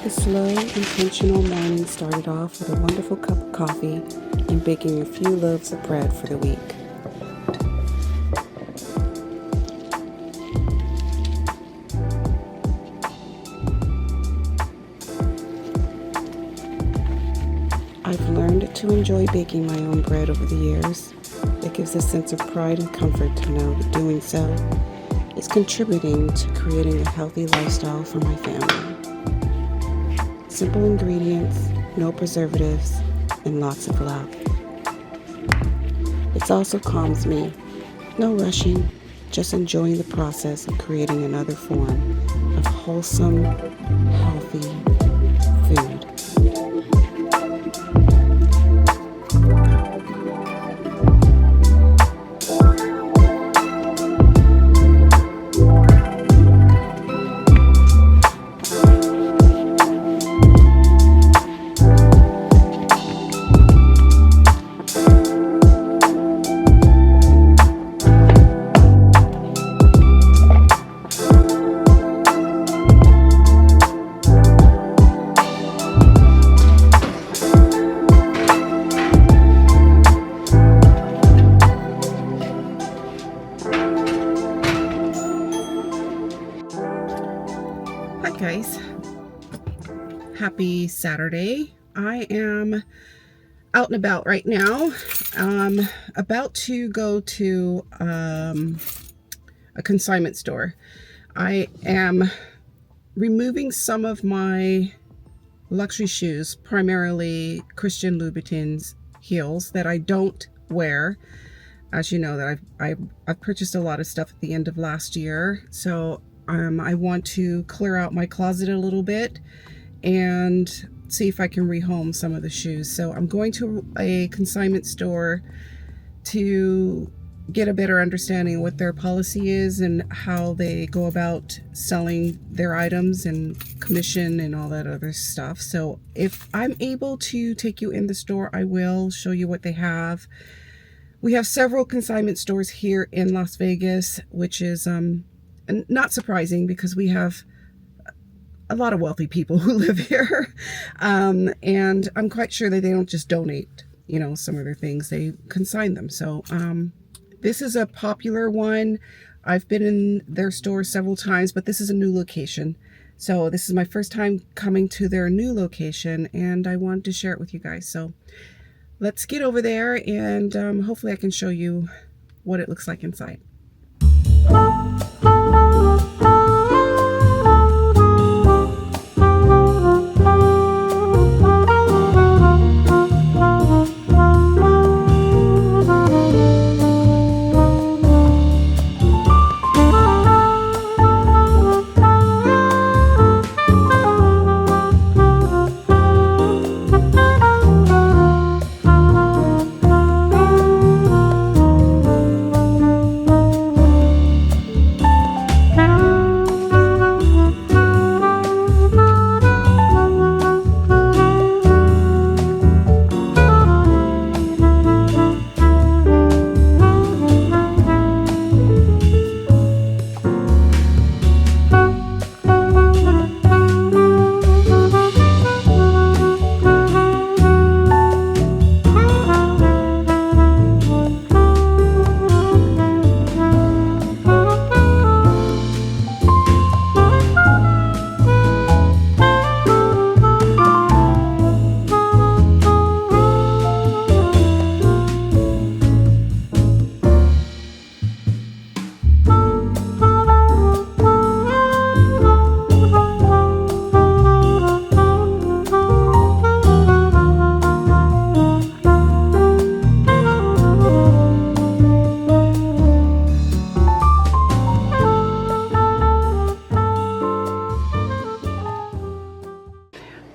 The slow, intentional morning started off with a wonderful cup of coffee and baking a few loaves of bread for the week. I've learned to enjoy baking my own bread over the years. It gives a sense of pride and comfort to know that doing so is contributing to creating a healthy lifestyle for my family. Simple ingredients, no preservatives, and lots of love. It also calms me. No rushing, just enjoying the process of creating another form of wholesome, healthy food. Hi guys, happy Saturday. I am out and about right now. About to go to a consignment store. I am removing some of my luxury shoes, primarily Christian Louboutin's heels that I don't wear. As you know, that I've purchased a lot of stuff at the end of last year, so I want to clear out my closet a little bit and see if I can rehome some of the shoes. So I'm going to a consignment store to get a better understanding of what their policy is and how they go about selling their items and commission and all that other stuff. So if I'm able to take you in the store, I will show you what they have. We have several consignment stores here in Las Vegas, which is not surprising because we have a lot of wealthy people who live here. And I'm quite sure that they don't just donate, some of their things, they consign them. So this is a popular one. I've been in their store several times, but this is a new location. So this is my first time coming to their new location, and I wanted to share it with you guys. So let's get over there, and hopefully I can show you what it looks like inside.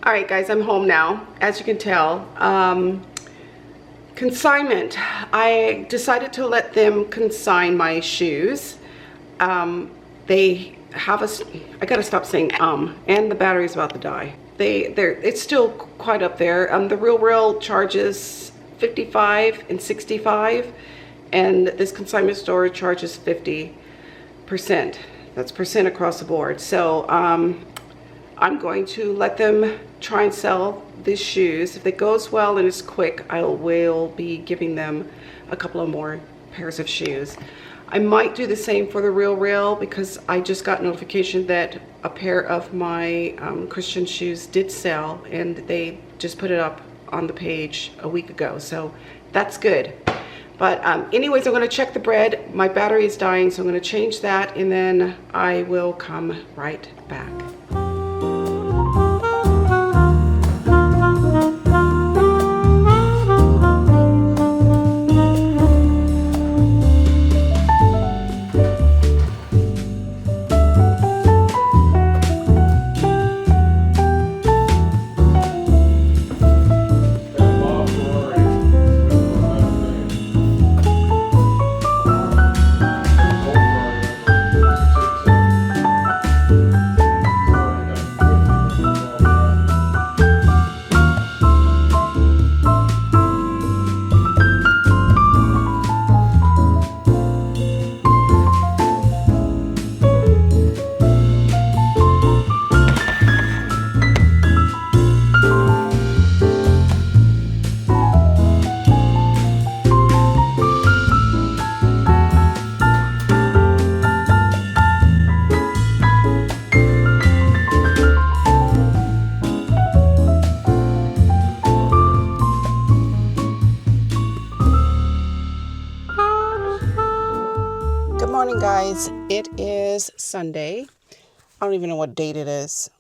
Alright guys, I'm home now. As you can tell, consignment. I decided to let them consign my shoes. They have a, I gotta stop saying and the battery's about to die. It's still quite up there. The Real charges $55 and $65, and this consignment store charges 50%. That's percent across the board. So I'm going to let them try and sell these shoes. If it goes well and it's quick, I will be giving them a couple of more pairs of shoes. I might do the same for the Real because I just got notification that a pair of my Christian shoes did sell, and they just put it up on the page a week ago, so that's good. But anyways, I'm going to check the bread. My battery is dying, so I'm going to change that, and then I will come right back. Good morning, guys. It is Sunday. I don't even know what date it is.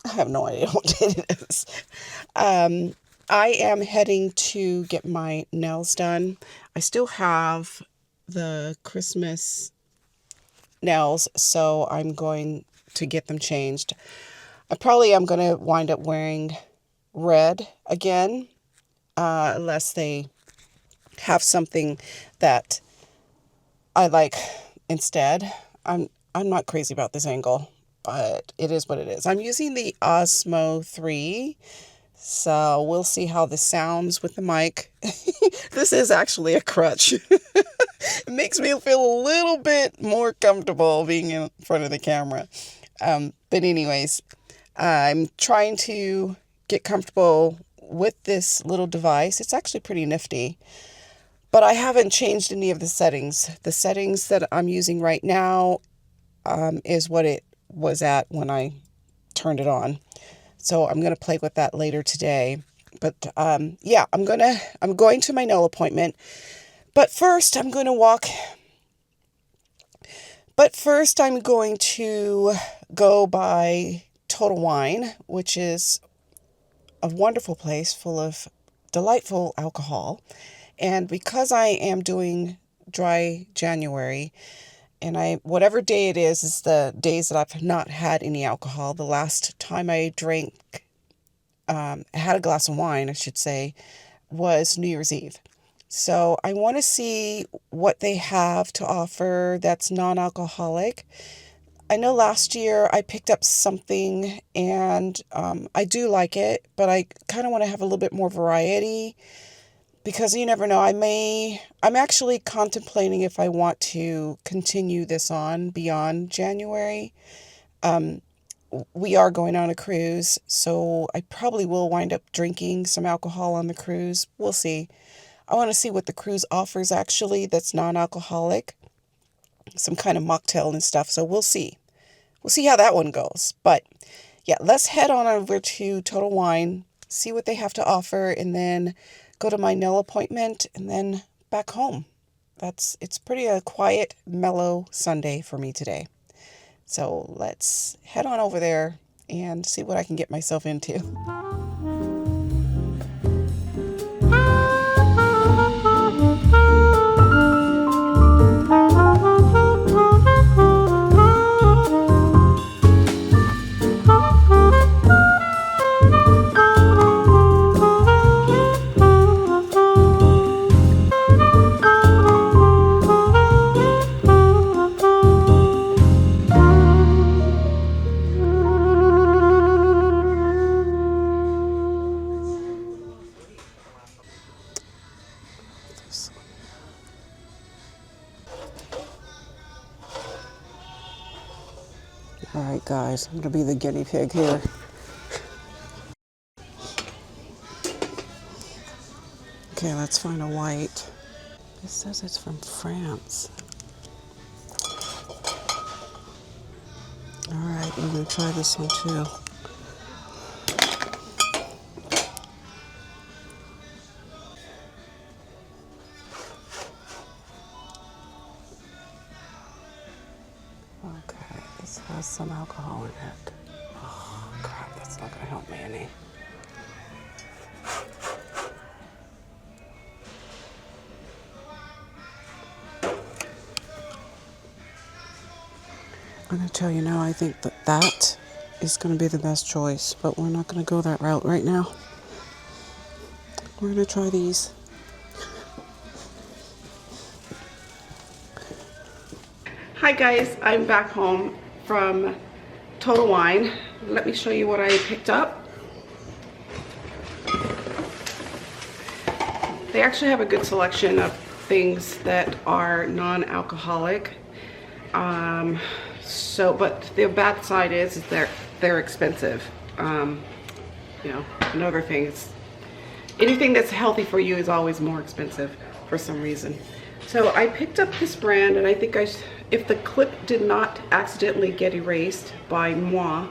I have no idea what date it is. I am heading to get my nails done. I still have the Christmas nails, so I'm going to get them changed. I probably am going to wind up wearing red again, unless they have something that I like instead. I'm not crazy about this angle, but it is what it is. I'm using the Osmo 3, so we'll see how this sounds with the mic. This is actually a crutch. It makes me feel a little bit more comfortable being in front of the camera. But anyways, I'm trying to get comfortable with this little device. It's actually pretty nifty. But I haven't changed any of the settings. The settings that I'm using right now is what it was at when I turned it on. So I'm going to play with that later today. But yeah, I'm going to my nail appointment. But first I'm going to go by Total Wine, which is a wonderful place full of delightful alcohol. And because I am doing dry January, and whatever day it is the days that I've not had any alcohol. The last time I had a glass of wine, I should say, was New Year's Eve. So I want to see what they have to offer that's non-alcoholic. I know last year I picked up something, and I do like it, but I kind of want to have a little bit more variety. Because you never know, I'm actually contemplating if I want to continue this on beyond January. We are going on a cruise, so I probably will wind up drinking some alcohol on the cruise. We'll see. I want to see what the cruise offers actually that's non-alcoholic. Some kind of mocktail and stuff, so we'll see. We'll see how that one goes. But yeah, let's head on over to Total Wine, see what they have to offer, and then go to my nail appointment, and then back home. It's pretty a quiet, mellow Sunday for me today. So let's head on over there and see what I can get myself into. guys. I'm going to be the guinea pig here. Okay, let's find a white. This says it's from France. All right, I'm going to try this one too. Okay, this has some alcohol in it. Oh, crap, that's not going to help me any. I'm going to tell you now, I think that is going to be the best choice, but we're not going to go that route right now. We're going to try these. Hi guys, I'm back home from Total Wine. Let me show you what I picked up. They actually have a good selection of things that are non-alcoholic. But the bad side is they're expensive. You know, another thing is anything that's healthy for you is always more expensive for some reason. So I picked up this brand, and I think if the clip did not accidentally get erased by moi,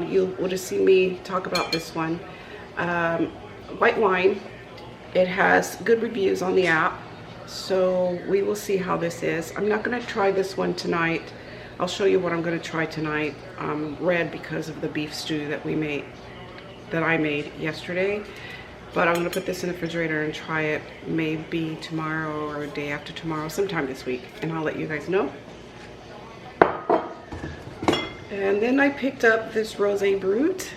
you would have seen me talk about this one. White wine. It has good reviews on the app, so we will see how this is. I'm not going to try this one tonight. I'll show you what I'm going to try tonight. Red because of the beef stew that I made yesterday. But I'm going to put this in the refrigerator and try it maybe tomorrow or a day after tomorrow, sometime this week, and I'll let you guys know. And then I picked up this Rosé Brut.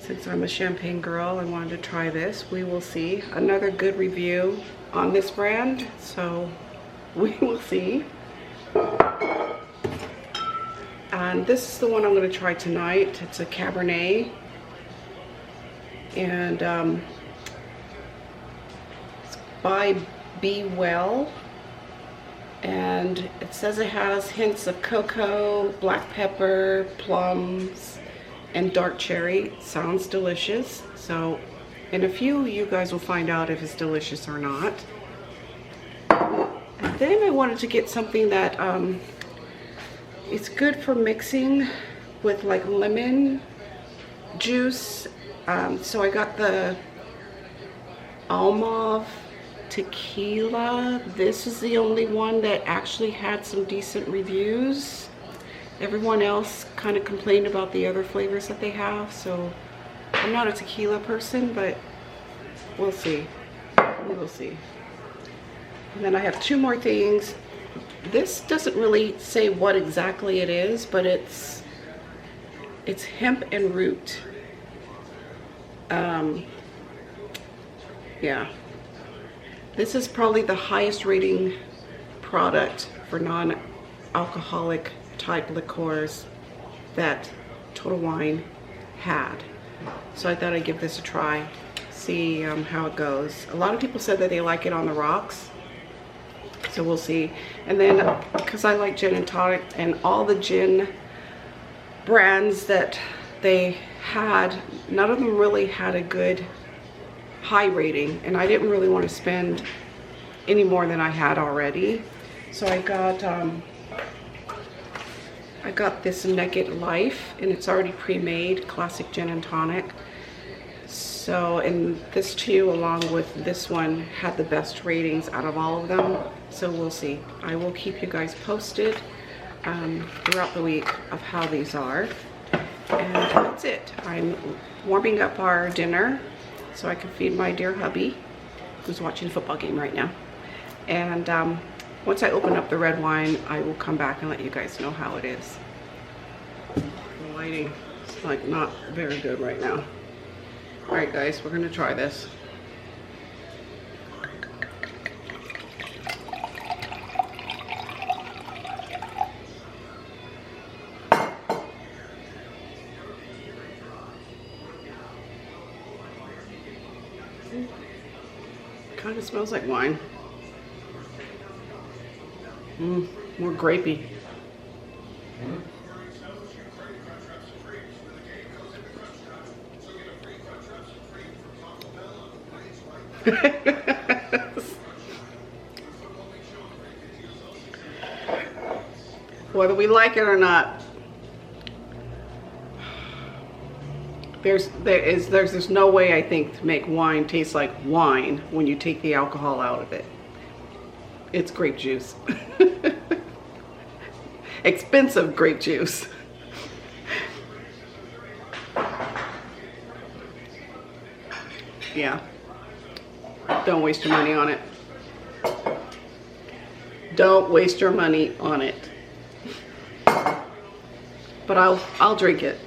Since I'm a champagne girl, I wanted to try this. We will see. Another good review on this brand, so we will see. And this is the one I'm going to try tonight. It's a Cabernet. And it's by Be Well. And it says it has hints of cocoa, black pepper, plums, and dark cherry. Sounds delicious. So in a few, you guys will find out if it's delicious or not. And then I wanted to get something that it's good for mixing with like lemon juice. So I got the Almov tequila. This is the only one that actually had some decent reviews. Everyone else kind of complained about the other flavors that they have, so I'm not a tequila person, but we'll see. We will see. And then I have two more things. This doesn't really say what exactly it is, but it's hemp and root. Yeah. This is probably the highest rating product for non-alcoholic type liqueurs that Total Wine had. So I thought I'd give this a try, see how it goes. A lot of people said that they like it on the rocks, so we'll see. And then because I like gin and tonic, and all the gin brands that they had, none of them really had a good high rating, and I didn't really want to spend any more than I had already. So I got this Naked Life, and it's already pre-made, classic gin and tonic. So, and this too, along with this one, had the best ratings out of all of them. So we'll see. I will keep you guys posted throughout the week of how these are. And that's it. I'm warming up our dinner so I can feed my dear hubby, who's watching a football game right now. And once I open up the red wine, I will come back and let you guys know how it is. The lighting is like not very good right now. All right, guys, we're gonna try this. Kind of smells like wine. More grapey. Whether we like it or not, there's just no way, I think, to make wine taste like wine when you take the alcohol out of it. It's grape juice. Expensive grape juice. Yeah. Don't waste your money on it. Don't waste your money on it. But I'll drink it.